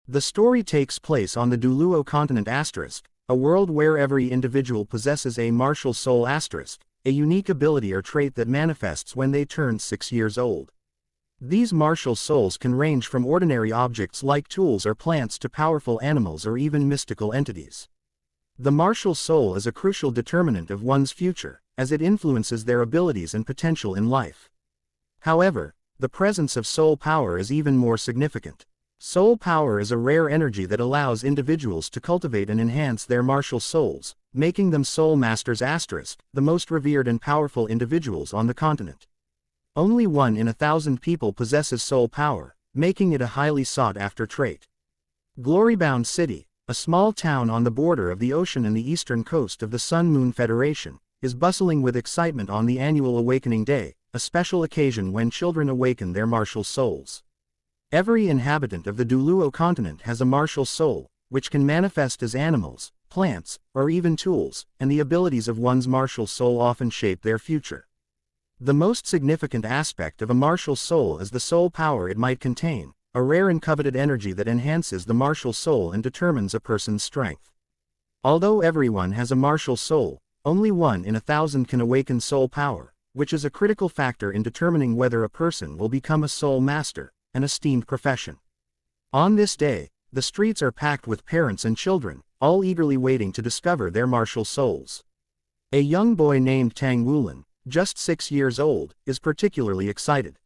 The story takes place on the Duluo continent a world where every individual possesses a martial soul a unique ability or trait that manifests when they turn 6 years old. These martial souls can range from ordinary objects like tools or plants to powerful animals or even mystical entities. The martial soul is a crucial determinant of one's future, as it influences their abilities and potential in life. However, the presence of soul power is even more significant. Soul power is a rare energy that allows individuals to cultivate and enhance their martial souls, making them soul masters the most revered and powerful individuals on the continent. Only 1 in 1,000 people possesses soul power, making it a highly sought-after trait. Glorybound City, a small town on the border of the ocean and the eastern coast of the Sun Moon Federation, is bustling with excitement on the annual Awakening Day, a special occasion when children awaken their martial souls. Every inhabitant of the Duluo continent has a martial soul, which can manifest as animals, plants, or even tools, and the abilities of one's martial soul often shape their future. The most significant aspect of a martial soul is the soul power it might contain, a rare and coveted energy that enhances the martial soul and determines a person's strength. Although everyone has a martial soul, only 1 in 1,000 can awaken soul power, which is a critical factor in determining whether a person will become a soul master, an esteemed profession. On this day, the streets are packed with parents and children, all eagerly waiting to discover their martial souls. A young boy named Tang Wulin, just 6 years old, is particularly excited.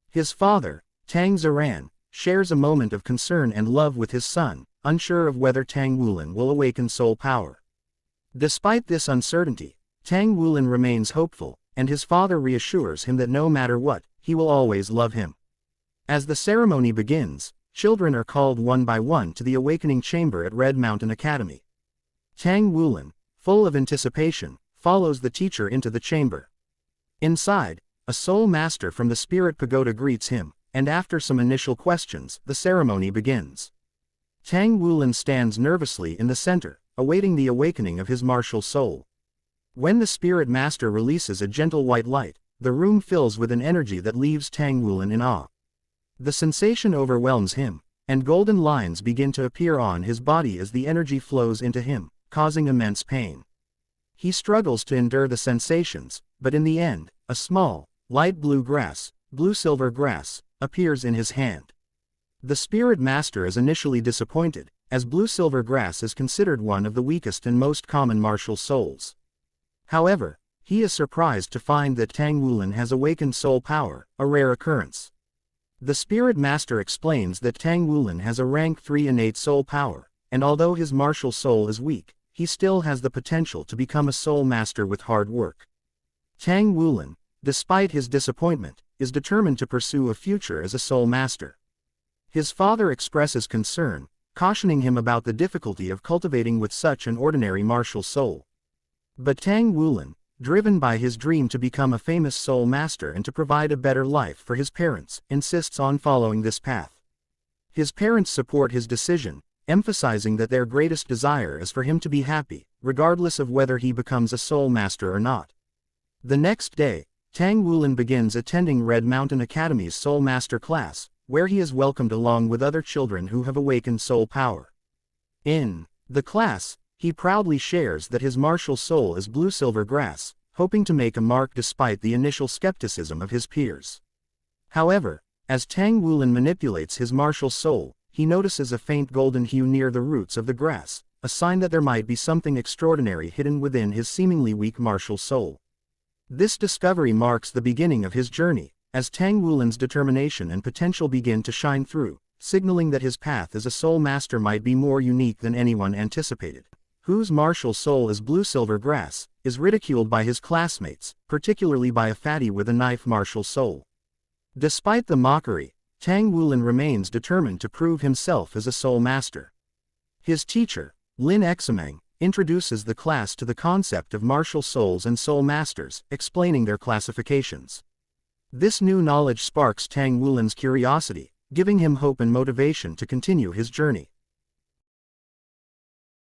His father, Tang Ziran, shares a moment of concern and love with his son, unsure of whether Tang Wulin will awaken soul power. Despite this uncertainty, Tang Wulin remains hopeful, and his father reassures him that no matter what, he will always love him. As the ceremony begins, children are called one by one to the awakening chamber at Red Mountain Academy. Tang Wulin, full of anticipation, follows the teacher into the chamber. Inside, a soul master from the Spirit Pagoda greets him, and after some initial questions, the ceremony begins. Tang Wulin stands nervously in the center, awaiting the awakening of his martial soul. When the Spirit Master releases a gentle white light, the room fills with an energy that leaves Tang Wulin in awe. The sensation overwhelms him, and golden lines begin to appear on his body as the energy flows into him, causing immense pain. He struggles to endure the sensations, but in the end, a small, light blue-silver grass, appears in his hand. The Spirit Master is initially disappointed, as blue-silver grass is considered one of the weakest and most common martial souls. However, he is surprised to find that Tang Wulin has awakened soul power, a rare occurrence. The Spirit Master explains that Tang Wulin has a rank 3 innate soul power, and although his martial soul is weak, he still has the potential to become a soul master with hard work. Tang Wulin, despite his disappointment, is determined to pursue a future as a soul master. His father expresses concern, cautioning him about the difficulty of cultivating with such an ordinary martial soul. But Tang Wulin, driven by his dream to become a famous soul master and to provide a better life for his parents, insists on following this path. His parents support his decision, emphasizing that their greatest desire is for him to be happy, regardless of whether he becomes a soul master or not. The next day, Tang Wulin begins attending Red Mountain Academy's Soul Master class, where he is welcomed along with other children who have awakened soul power. In the class, he proudly shares that his martial soul is blue-silver grass, hoping to make a mark despite the initial skepticism of his peers. However, as Tang Wulin manipulates his martial soul, he notices a faint golden hue near the roots of the grass, a sign that there might be something extraordinary hidden within his seemingly weak martial soul. This discovery marks the beginning of his journey, as Tang Wulin's determination and potential begin to shine through, signaling that his path as a soul master might be more unique than anyone anticipated. Whose martial soul is blue-silver grass, is ridiculed by his classmates, particularly by a fatty with a knife martial soul. Despite the mockery, Tang Wulin remains determined to prove himself as a soul master. His teacher, Lin Exameng, introduces the class to the concept of martial souls and soul masters, explaining their classifications. This new knowledge sparks Tang Wulin's curiosity, giving him hope and motivation to continue his journey.